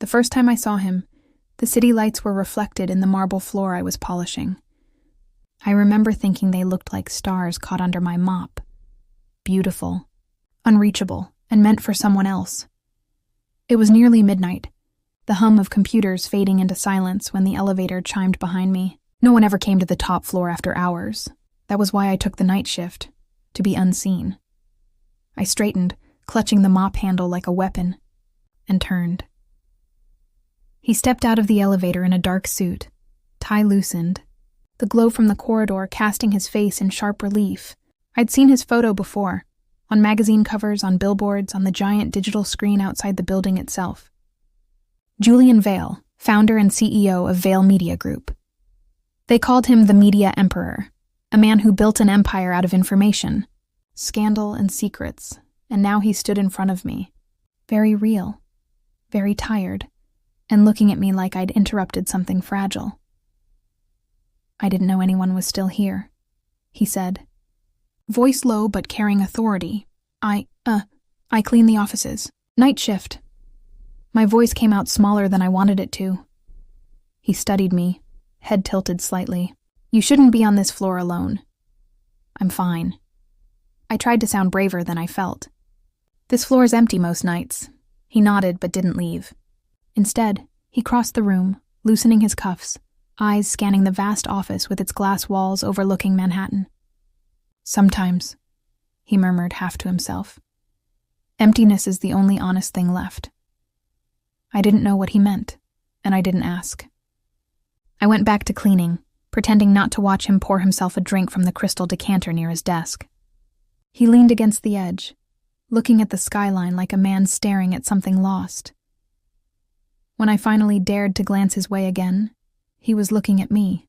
The first time I saw him, the city lights were reflected in the marble floor I was polishing. I remember thinking they looked like stars caught under my mop. Beautiful, unreachable, and meant for someone else. It was nearly midnight, the hum of computers fading into silence when the elevator chimed behind me. No one ever came to the top floor after hours. That was why I took the night shift, to be unseen. I straightened, clutching the mop handle like a weapon, and turned. He stepped out of the elevator in a dark suit, tie loosened, the glow from the corridor casting his face in sharp relief. I'd seen his photo before, on magazine covers, on billboards, on the giant digital screen outside the building itself. Julian Vale, founder and CEO of Vale Media Group. They called him the Media Emperor, a man who built an empire out of information, scandal and secrets, and now he stood in front of me, very real, very tired, and looking at me like I'd interrupted something fragile. "I didn't know anyone was still here," he said. Voice low but carrying authority. I clean the offices. Night shift." My voice came out smaller than I wanted it to. He studied me, head tilted slightly. "You shouldn't be on this floor alone." "I'm fine." I tried to sound braver than I felt. "This floor is empty most nights." He nodded but didn't leave. Instead, he crossed the room, loosening his cuffs, eyes scanning the vast office with its glass walls overlooking Manhattan. "Sometimes," he murmured half to himself. "Emptiness is the only honest thing left." I didn't know what he meant, and I didn't ask. I went back to cleaning, pretending not to watch him pour himself a drink from the crystal decanter near his desk. He leaned against the edge, looking at the skyline like a man staring at something lost. When I finally dared to glance his way again, he was looking at me.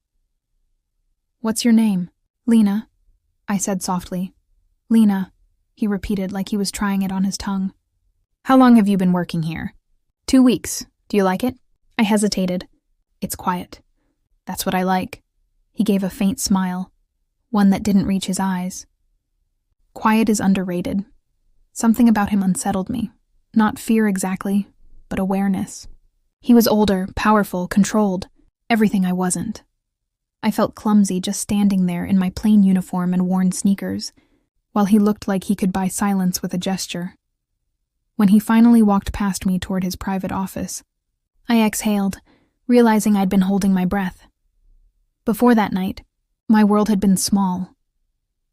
"What's your name?" "Lena," I said softly. "Lena," he repeated like he was trying it on his tongue. "How long have you been working here?" 2 weeks. Do you like it?" I hesitated. "It's quiet." "That's what I like." He gave a faint smile, one that didn't reach his eyes. Quiet is underrated. Something about him unsettled me. Not fear exactly, but awareness. He was older, powerful, controlled, everything I wasn't. I felt clumsy just standing there in my plain uniform and worn sneakers, while he looked like he could buy silence with a gesture. When he finally walked past me toward his private office, I exhaled, realizing I'd been holding my breath. Before that night, my world had been small.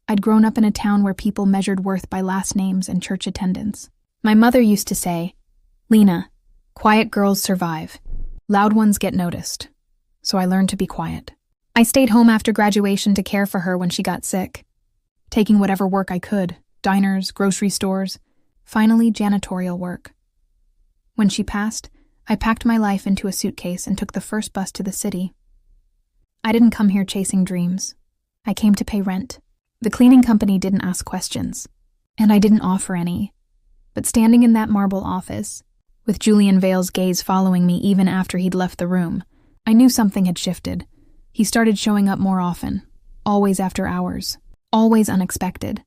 I'd grown up in a town where people measured worth by last names and church attendance. My mother used to say, "Lena, quiet girls survive. Loud ones get noticed." So I learned to be quiet. I stayed home after graduation to care for her when she got sick, taking whatever work I could, diners, grocery stores, finally janitorial work. When she passed, I packed my life into a suitcase and took the first bus to the city. I didn't come here chasing dreams. I came to pay rent. The cleaning company didn't ask questions, and I didn't offer any. But standing in that marble office, with Julian Vale's gaze following me even after he'd left the room, I knew something had shifted. He started showing up more often, always after hours, always unexpected.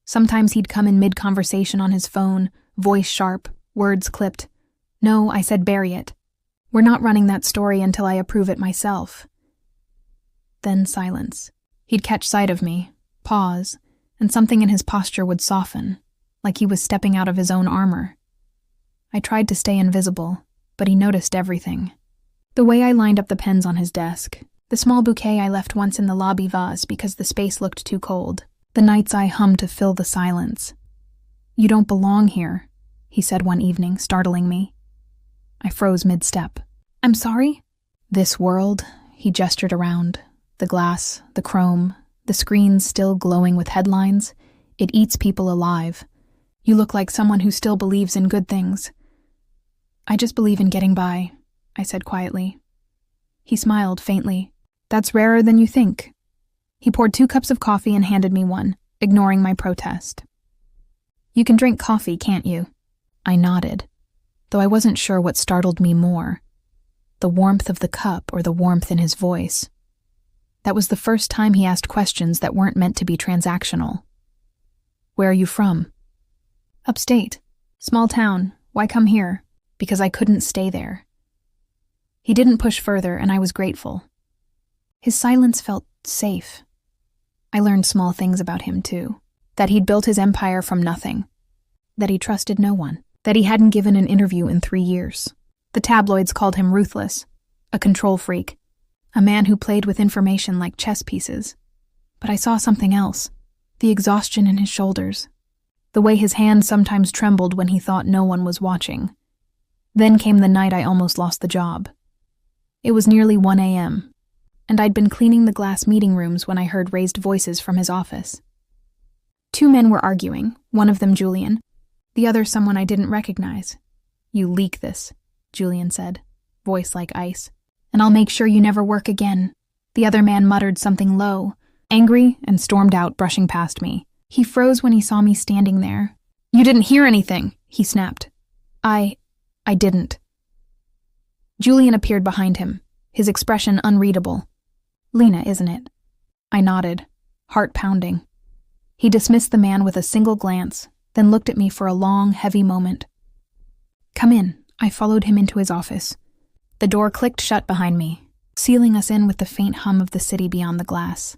Sometimes he'd come in mid-conversation on his phone, voice sharp, words clipped. "No," I said, "bury it. We're not running that story until I approve it myself." Then silence. He'd catch sight of me, pause, and something in his posture would soften, like he was stepping out of his own armor. I tried to stay invisible, but he noticed everything. The way I lined up the pens on his desk, the small bouquet I left once in the lobby vase because the space looked too cold, the nights I hummed to fill the silence. "You don't belong here," he said one evening, startling me. I froze mid-step. "I'm sorry?" "This world," he gestured around, the glass, the chrome, the screens still glowing with headlines, "it eats people alive. You look like someone who still believes in good things." "I just believe in getting by," I said quietly. He smiled faintly. "That's rarer than you think." He poured 2 cups of coffee and handed me one, ignoring my protest. "You can drink coffee, can't you?" I nodded, though I wasn't sure what startled me more, the warmth of the cup or the warmth in his voice. That was the first time he asked questions that weren't meant to be transactional. "Where are you from?" "Upstate. Small town. Why come here?" "Because I couldn't stay there. He didn't push further, and I was grateful. His silence felt safe. I learned small things about him, too. That he'd built his empire from nothing. That he trusted no one. That he hadn't given an interview in 3 years. The tabloids called him ruthless, a control freak, a man who played with information like chess pieces. But I saw something else. The exhaustion in his shoulders. The way his hands sometimes trembled when he thought no one was watching. Then came the night I almost lost the job. It was nearly 1 a.m., and I'd been cleaning the glass meeting rooms when I heard raised voices from his office. 2 men were arguing, one of them Julian, the other someone I didn't recognize. "You leak this," Julian said, voice like ice, "and I'll make sure you never work again." The other man muttered something low, angry, and stormed out, brushing past me. He froze when he saw me standing there. "You didn't hear anything," he snapped. I didn't." Julian appeared behind him, his expression unreadable. "Lena, isn't it?" I nodded, heart pounding. He dismissed the man with a single glance, then looked at me for a long, heavy moment. "Come in." I followed him into his office. The door clicked shut behind me, sealing us in with the faint hum of the city beyond the glass.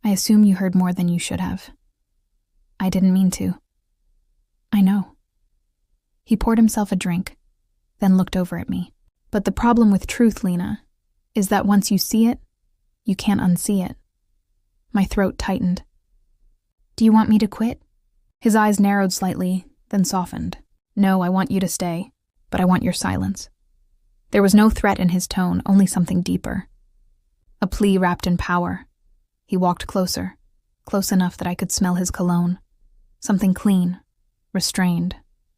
"I assume you heard more than you should have." "I didn't mean to." "I know." He poured himself a drink, then looked over at me. "But the problem with truth, Lena, is that once you see it, you can't unsee it." My throat tightened. "Do you want me to quit?" His eyes narrowed slightly, then softened. "No, I want you to stay, but I want your silence." There was no threat in his tone, only something deeper. A plea wrapped in power. He walked closer, close enough that I could smell his cologne. Something clean, restrained,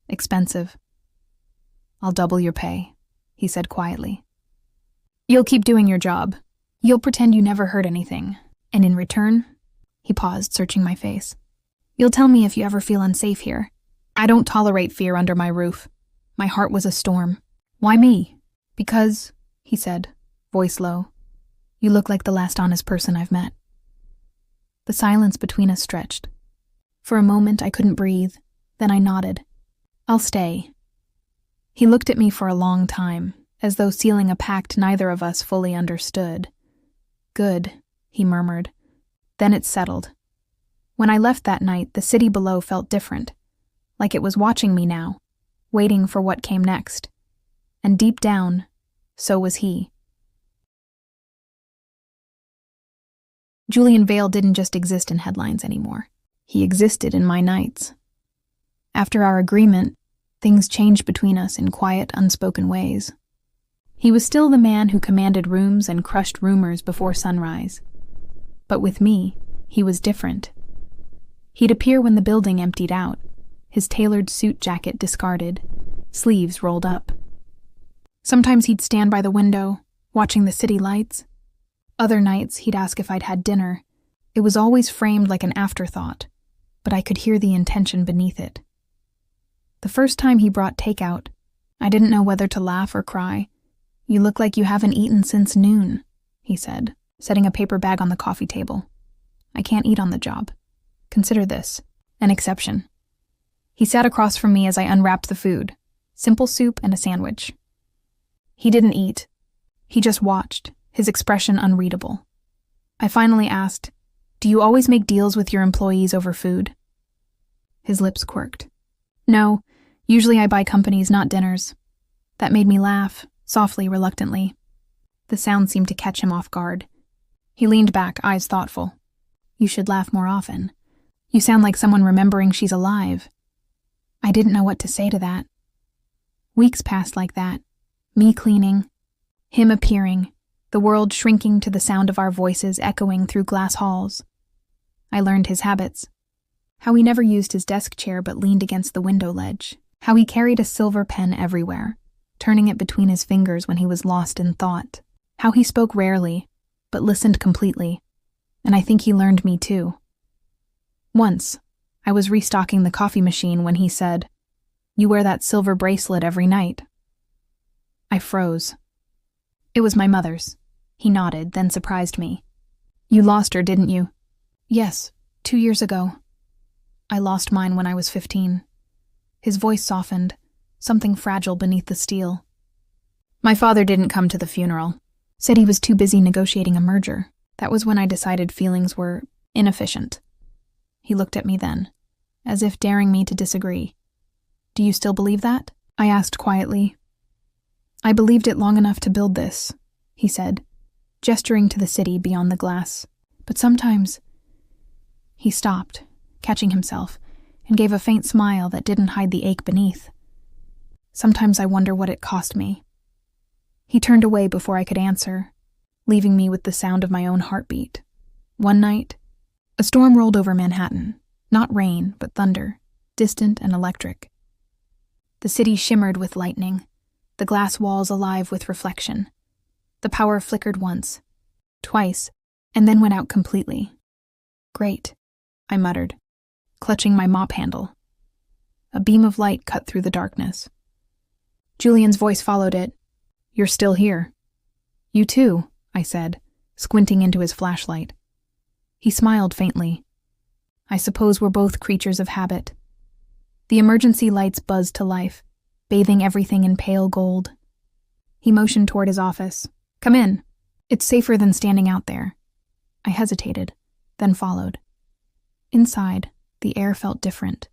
expensive. "I'll double your pay," he said quietly. "You'll keep doing your job. You'll pretend you never heard anything. And in return," he paused, searching my face, "you'll tell me if you ever feel unsafe here. I don't tolerate fear under my roof." My heart was a storm. "Why me?" "Because," he said, voice low, "you look like the last honest person I've met." The silence between us stretched. For a moment I couldn't breathe, then I nodded. "I'll stay." He looked at me for a long time, as though sealing a pact neither of us fully understood. "Good," he murmured. Then it settled. When I left that night, the city below felt different, like it was watching me now, waiting for what came next. And deep down, so was he. Julian Vale didn't just exist in headlines anymore. He existed in my nights. After our agreement, things changed between us in quiet, unspoken ways. He was still the man who commanded rooms and crushed rumors before sunrise. But with me, he was different. He'd appear when the building emptied out, his tailored suit jacket discarded, sleeves rolled up. Sometimes he'd stand by the window, watching the city lights. Other nights, he'd ask if I'd had dinner. It was always framed like an afterthought, but I could hear the intention beneath it. The first time he brought takeout, I didn't know whether to laugh or cry. "You look like you haven't eaten since noon," he said, setting a paper bag on the coffee table. "I can't eat on the job. Consider this an exception." He sat across from me as I unwrapped the food, simple soup and a sandwich. He didn't eat. He just watched, his expression unreadable. I finally asked, "Do you always make deals with your employees over food?" His lips quirked. "No, usually I buy companies, not dinners." That made me laugh, softly, reluctantly. The sound seemed to catch him off guard. He leaned back, eyes thoughtful. "You should laugh more often. You sound like someone remembering she's alive." I didn't know what to say to that. Weeks passed like that, me cleaning, him appearing, the world shrinking to the sound of our voices echoing through glass halls. I learned his habits. How he never used his desk chair but leaned against the window ledge. How he carried a silver pen everywhere, turning it between his fingers when he was lost in thought. How he spoke rarely, but listened completely. And I think he learned me too. Once, I was restocking the coffee machine when he said, "You wear that silver bracelet every night." I froze. "It was my mother's." He nodded, then surprised me. "You lost her, didn't you?" "Yes, 2 years ago. I lost mine when I was 15. His voice softened, something fragile beneath the steel. My father didn't come to the funeral. Said he was too busy negotiating a merger. That was when I decided feelings were inefficient. He looked at me then, as if daring me to disagree. Do you still believe that? I asked quietly. I believed it long enough to build this, he said, gesturing to the city beyond the glass. But sometimes... He stopped, catching himself, and gave a faint smile that didn't hide the ache beneath. Sometimes I wonder what it cost me. He turned away before I could answer, leaving me with the sound of my own heartbeat. One night, a storm rolled over Manhattan. Not rain, but thunder, distant and electric. The city shimmered with lightning, the glass walls alive with reflection. The power flickered once, twice, and then went out completely. Great, I muttered, clutching my mop handle. A beam of light cut through the darkness. Julian's voice followed it. You're still here. You too, I said, squinting into his flashlight. He smiled faintly. I suppose we're both creatures of habit. The emergency lights buzzed to life, bathing everything in pale gold. He motioned toward his office. Come in. It's safer than standing out there. I hesitated, then followed. Inside, the air felt different.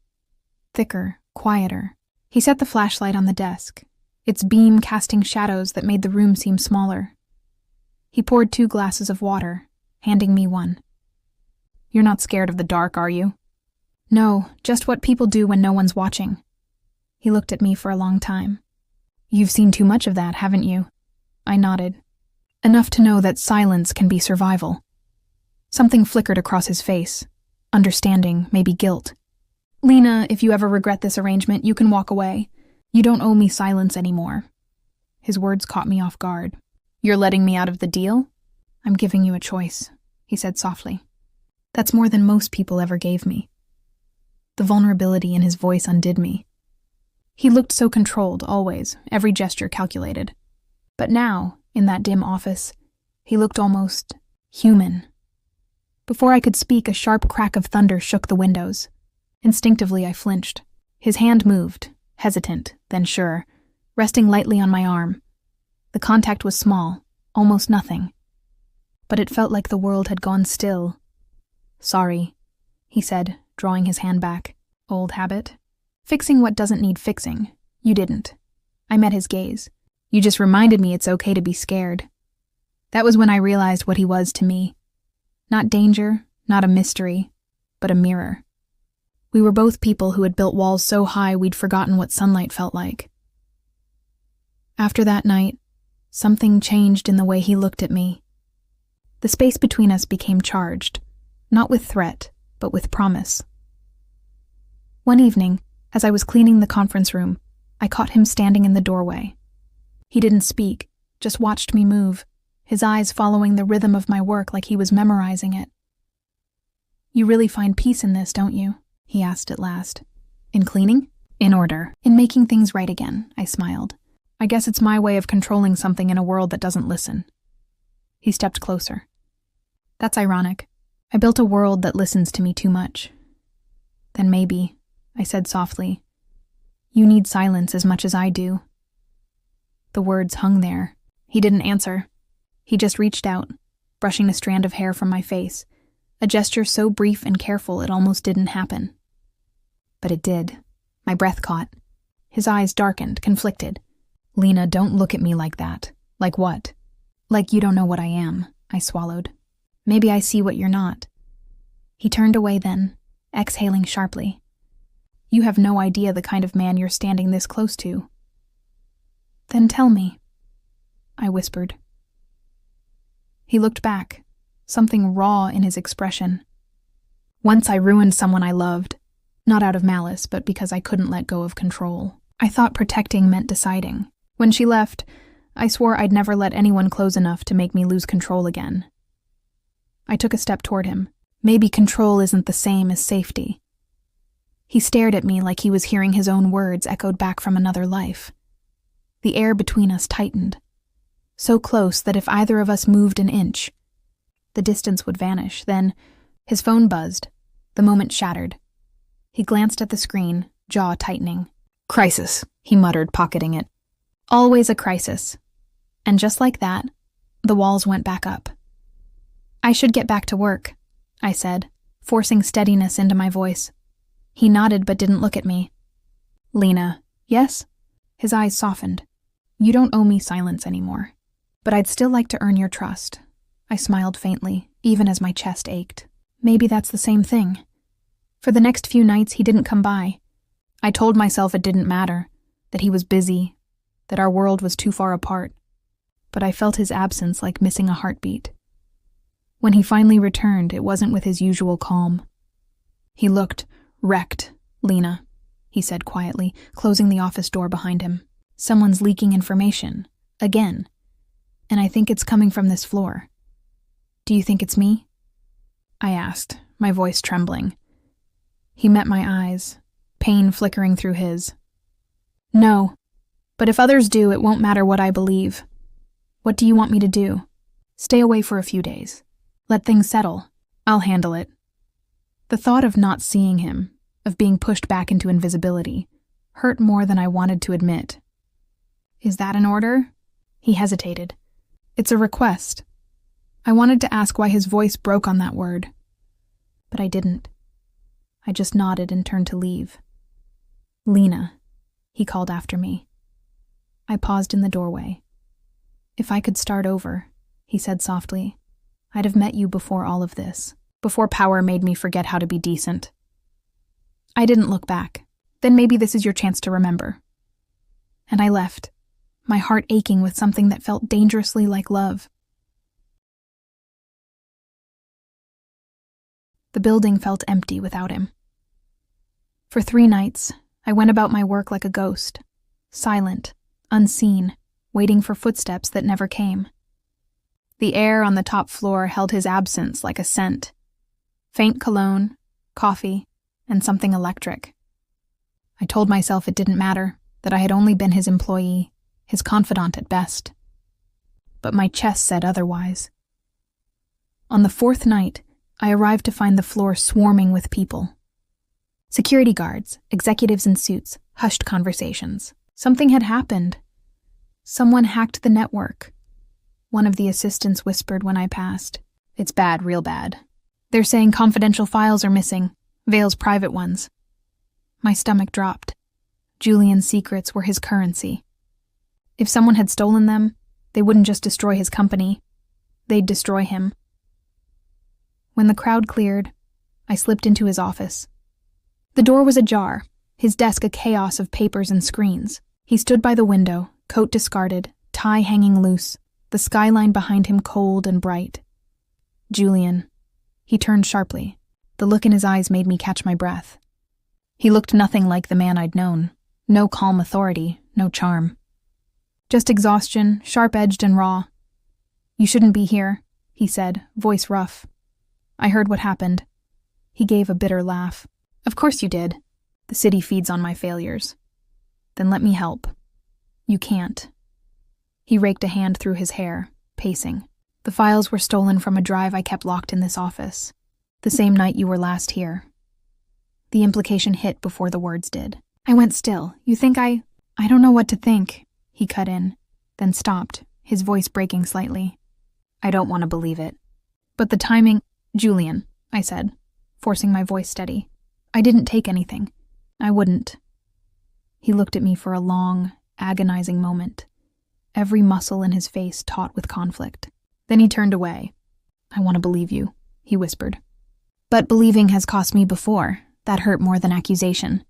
Thicker, quieter. He set the flashlight on the desk, its beam casting shadows that made the room seem smaller. He poured 2 glasses of water, handing me one. You're not scared of the dark, are you? No, just what people do when no one's watching. He looked at me for a long time. You've seen too much of that, haven't you? I nodded. Enough to know that silence can be survival. Something flickered across his face. Understanding, maybe guilt. Lena, if you ever regret this arrangement, you can walk away. You don't owe me silence anymore. His words caught me off guard. You're letting me out of the deal? I'm giving you a choice, he said softly. That's more than most people ever gave me. The vulnerability in his voice undid me. He looked so controlled, always, every gesture calculated. But now, in that dim office, he looked almost human. Before I could speak, a sharp crack of thunder shook the windows. Instinctively, I flinched. His hand moved, hesitant, then sure, resting lightly on my arm. The contact was small, almost nothing. But it felt like the world had gone still. Sorry, he said, drawing his hand back. Old habit. Fixing what doesn't need fixing. You didn't. I met his gaze. You just reminded me it's okay to be scared. That was when I realized what he was to me. Not danger, not a mystery, but a mirror. We were both people who had built walls so high we'd forgotten what sunlight felt like. After that night, something changed in the way he looked at me. The space between us became charged, not with threat, but with promise. One evening, as I was cleaning the conference room, I caught him standing in the doorway. He didn't speak, just watched me move, his eyes following the rhythm of my work like he was memorizing it. You really find peace in this, don't you? He asked at last. In cleaning? In order. In making things right again, I smiled. I guess it's my way of controlling something in a world that doesn't listen. He stepped closer. That's ironic. I built a world that listens to me too much. Then maybe, I said softly, you need silence as much as I do. The words hung there. He didn't answer. He just reached out, brushing a strand of hair from my face, a gesture so brief and careful it almost didn't happen. But it did. My breath caught. His eyes darkened, conflicted. Lena, don't look at me like that. Like what? Like you don't know what I am, I swallowed. Maybe I see what you're not. He turned away then, exhaling sharply. You have no idea the kind of man you're standing this close to. Then tell me, I whispered. He looked back, something raw in his expression. Once I ruined someone I loved, not out of malice, but because I couldn't let go of control. I thought protecting meant deciding. When she left, I swore I'd never let anyone close enough to make me lose control again. I took a step toward him. Maybe control isn't the same as safety. He stared at me like he was hearing his own words echoed back from another life. The air between us tightened, so close that if either of us moved an inch, the distance would vanish. Then his phone buzzed. The moment shattered. He glanced at the screen, jaw tightening. Crisis, he muttered, pocketing it. Always a crisis. And just like that, the walls went back up. "I should get back to work," I said, forcing steadiness into my voice. He nodded but didn't look at me. "Lena, yes?" His eyes softened. "You don't owe me silence anymore. But I'd still like to earn your trust." I smiled faintly, even as my chest ached. Maybe that's the same thing. For the next few nights, he didn't come by. I told myself it didn't matter, that he was busy, that our world was too far apart. But I felt his absence like missing a heartbeat. When he finally returned, it wasn't with his usual calm. "He looked wrecked, Lena," he said quietly, closing the office door behind him. "Someone's leaking information. Again. And I think it's coming from this floor. Do you think it's me?" I asked, my voice trembling. He met my eyes, pain flickering through his. "No. But if others do, it won't matter what I believe. What do you want me to do? Stay away for a few days. Let things settle. I'll handle it." The thought of not seeing him, of being pushed back into invisibility, hurt more than I wanted to admit. "Is that an order?" He hesitated. "It's a request." I wanted to ask why his voice broke on that word. But I didn't. I just nodded and turned to leave. "Lena," he called after me. I paused in the doorway. "If I could start over," he said softly, "I'd have met you before all of this, before power made me forget how to be decent." I didn't look back. "Then maybe this is your chance to remember." And I left, my heart aching with something that felt dangerously like love. The building felt empty without him. For 3 nights, I went about my work like a ghost, silent, unseen, waiting for footsteps that never came. The air on the top floor held his absence like a scent. Faint cologne, coffee, and something electric. I told myself it didn't matter, that I had only been his employee, his confidant at best. But my chest said otherwise. On the 4th night, I arrived to find the floor swarming with people. Security guards, executives in suits, hushed conversations. Something had happened. Someone hacked the network. One of the assistants whispered when I passed. "It's bad, real bad. They're saying confidential files are missing, Vale's private ones." My stomach dropped. Julian's secrets were his currency. If someone had stolen them, they wouldn't just destroy his company. They'd destroy him. When the crowd cleared, I slipped into his office. The door was ajar, his desk a chaos of papers and screens. He stood by the window, coat discarded, tie hanging loose, the skyline behind him cold and bright. "Julian." He turned sharply. The look in his eyes made me catch my breath. He looked nothing like the man I'd known. No calm authority, no charm. Just exhaustion, sharp-edged and raw. "You shouldn't be here," he said, voice rough. I heard what happened. He gave a bitter laugh. "Of course you did. The city feeds on my failures." "Then let me help." "You can't." He raked a hand through his hair, pacing. "The files were stolen from a drive I kept locked in this office, the same night you were last here." The implication hit before the words did. I went still. "You think I don't know what to think," he cut in, then stopped, his voice breaking slightly. "I don't want to believe it. But the timing—" "Julian," I said, forcing my voice steady. "I didn't take anything. I wouldn't." He looked at me for a long, agonizing moment, every muscle in his face taut with conflict. Then he turned away. "I want to believe you," he whispered. "But believing has cost me before. That hurt more than accusation."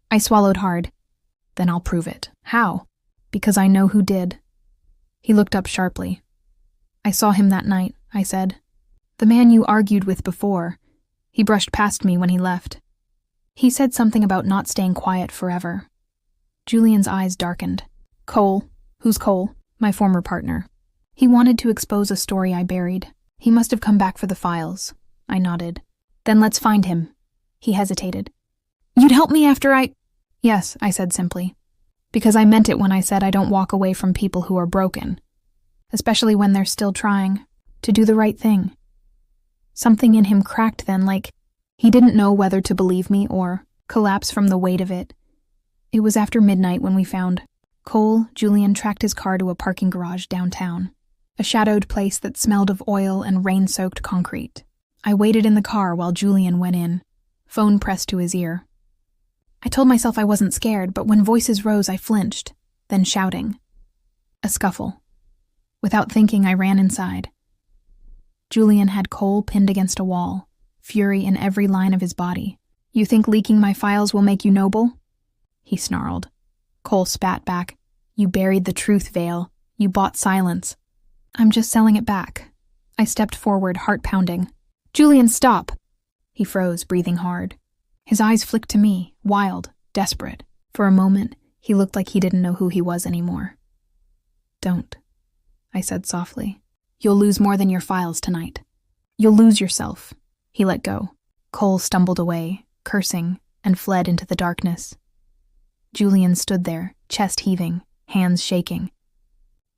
I swallowed hard. "Then I'll prove it." "How?" "Because I know who did." He looked up sharply. "I saw him that night," I said. "The man you argued with before. He brushed past me when he left. He said something about not staying quiet forever." Julian's eyes darkened. "Cole? Who's Cole?" "My former partner. He wanted to expose a story I buried. He must have come back for the files." I nodded. "Then let's find him." He hesitated. "You'd help me after I—" "Yes," I said simply. Because I meant it when I said I don't walk away from people who are broken. Especially when they're still trying to do the right thing. Something in him cracked then, like he didn't know whether to believe me or collapse from the weight of it. It was after midnight when we found Cole, Julian tracked his car to a parking garage downtown, a shadowed place that smelled of oil and rain-soaked concrete. I waited in the car while Julian went in, phone pressed to his ear. I told myself I wasn't scared, but when voices rose, I flinched, then shouting. A scuffle. Without thinking, I ran inside. Julian had Cole pinned against a wall, fury in every line of his body. "You think leaking my files will make you noble?" he snarled. Cole spat back. "You buried the truth, Vale. You bought silence." "I'm just selling it back." I stepped forward, heart pounding. "Julian, stop!" He froze, breathing hard. His eyes flicked to me, wild, desperate. For a moment, he looked like he didn't know who he was anymore. "Don't," I said softly. "You'll lose more than your files tonight. You'll lose yourself." He let go. Cole stumbled away, cursing, and fled into the darkness. Julian stood there, chest heaving, hands shaking.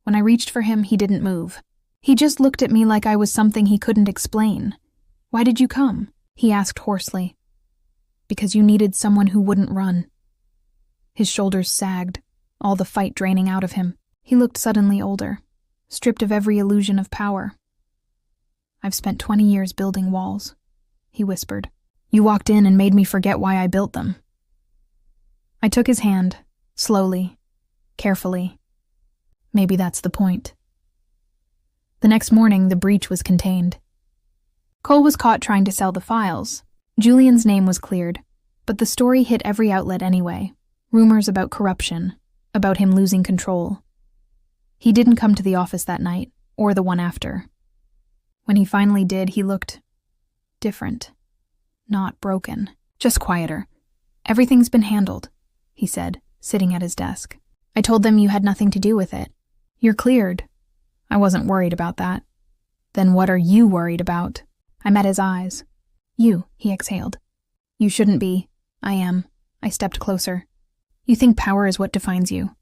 When I reached for him, he didn't move. He just looked at me like I was something he couldn't explain. "Why did you come?" he asked hoarsely. "Because you needed someone who wouldn't run." His shoulders sagged, all the fight draining out of him. He looked suddenly older, stripped of every illusion of power. "I've spent 20 years building walls," he whispered. "You walked in and made me forget why I built them." I took his hand, slowly, carefully. Maybe that's the point. The next morning, the breach was contained. Cole was caught trying to sell the files. Julian's name was cleared, but the story hit every outlet anyway. Rumors about corruption, about him losing control. He didn't come to the office that night, or the one after. When he finally did, he looked different. Not broken, just quieter. "Everything's been handled," he said, sitting at his desk. "I told them you had nothing to do with it. You're cleared." I wasn't worried about that. "Then what are you worried about?" I met his eyes. "You," he exhaled. "You shouldn't be." "I am." I stepped closer. "You think power is what defines you.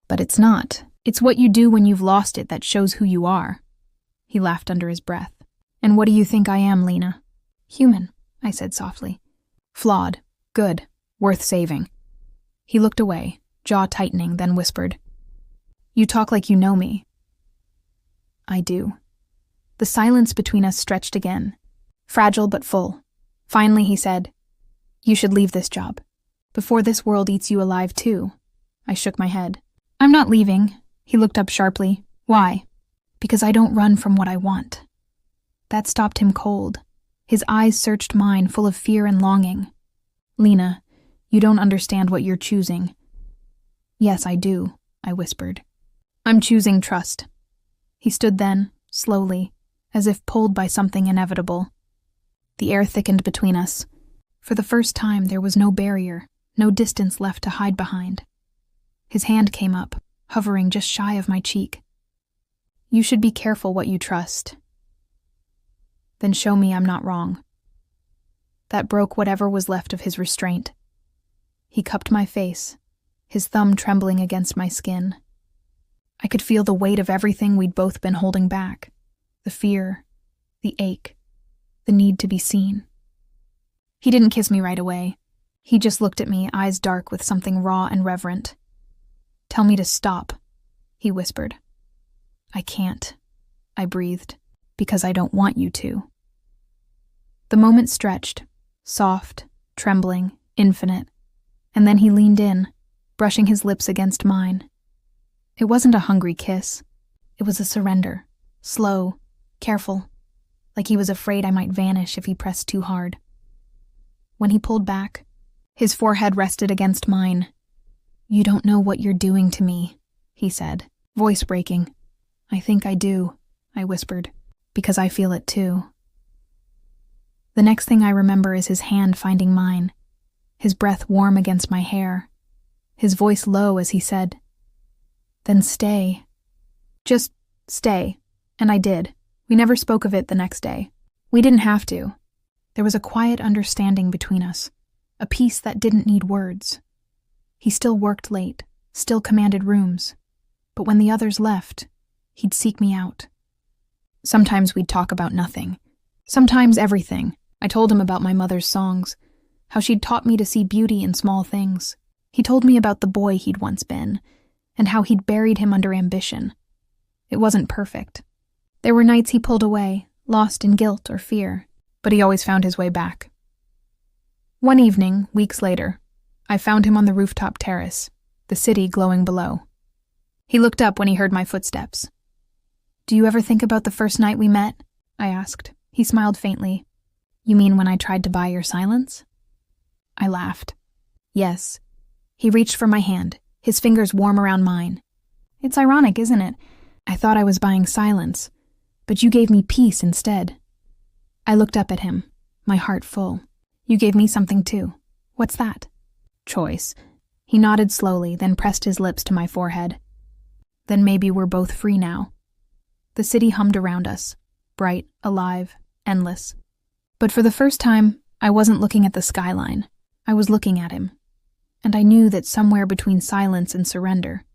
But it's not. It's what you do when you've lost it that shows who you are." He laughed under his breath. "And what do you think I am, Lena?" "Human," I said softly. "Flawed. Good. Worth saving." He looked away, jaw tightening, then whispered, "You talk like you know me." I do. The silence between us stretched again, fragile but full. Finally he said, "You should leave this job, before this world eats you alive too." I shook my head. "I'm not leaving." He looked up sharply. "Why?" "Because I don't run from what I want." That stopped him cold. His eyes searched mine, full of fear and longing. "Lena, you don't understand what you're choosing." "Yes, I do," I whispered. "I'm choosing trust." He stood then, slowly, as if pulled by something inevitable. The air thickened between us. For the first time, there was no barrier, no distance left to hide behind. His hand came up, hovering just shy of my cheek. "You should be careful what you trust." "Then show me I'm not wrong." That broke whatever was left of his restraint. He cupped my face, his thumb trembling against my skin. I could feel the weight of everything we'd both been holding back. The fear, the ache, the need to be seen. He didn't kiss me right away. He just looked at me, eyes dark with something raw and reverent. "Tell me to stop," he whispered. "I can't," I breathed, "because I don't want you to." The moment stretched, soft, trembling, infinite, and then he leaned in, brushing his lips against mine. It wasn't a hungry kiss. It was a surrender, slow, careful, like he was afraid I might vanish if he pressed too hard. When he pulled back, his forehead rested against mine. "You don't know what you're doing to me," he said, voice breaking. "I think I do," I whispered, "because I feel it too." The next thing I remember is his hand finding mine, his breath warm against my hair, his voice low as he said, "Then stay. Just stay." And I did. We never spoke of it the next day. We didn't have to. There was a quiet understanding between us, a peace that didn't need words. He still worked late, still commanded rooms, but when the others left, he'd seek me out. Sometimes we'd talk about nothing, sometimes everything. I told him about my mother's songs, how she'd taught me to see beauty in small things. He told me about the boy he'd once been, and how he'd buried him under ambition. It wasn't perfect. There were nights he pulled away, lost in guilt or fear, but he always found his way back. One evening, weeks later, I found him on the rooftop terrace, the city glowing below. He looked up when he heard my footsteps. "Do you ever think about the first night we met?" I asked. He smiled faintly. "You mean when I tried to buy your silence?" I laughed. "Yes." He reached for my hand, his fingers warm around mine. "It's ironic, isn't it? I thought I was buying silence, but you gave me peace instead." I looked up at him, my heart full. "You gave me something too. What's that?" "Choice." He nodded slowly, then pressed his lips to my forehead. "Then maybe we're both free now." The city hummed around us, bright, alive, endless. But for the first time, I wasn't looking at the skyline. I was looking at him. And I knew that somewhere between silence and surrender,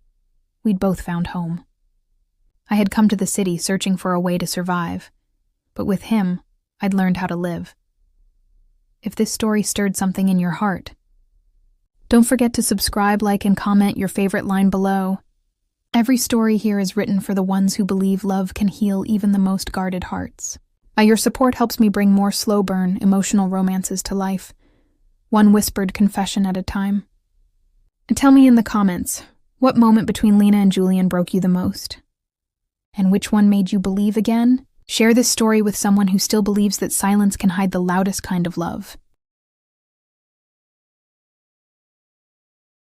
we'd both found home. I had come to the city searching for a way to survive, but with him, I'd learned how to live. If this story stirred something in your heart, don't forget to subscribe, like, and comment your favorite line below. Every story here is written for the ones who believe love can heal even the most guarded hearts. Your support helps me bring more slow-burn, emotional romances to life, one whispered confession at a time. And tell me in the comments, what moment between Lena and Julian broke you the most? And which one made you believe again? Share this story with someone who still believes that silence can hide the loudest kind of love.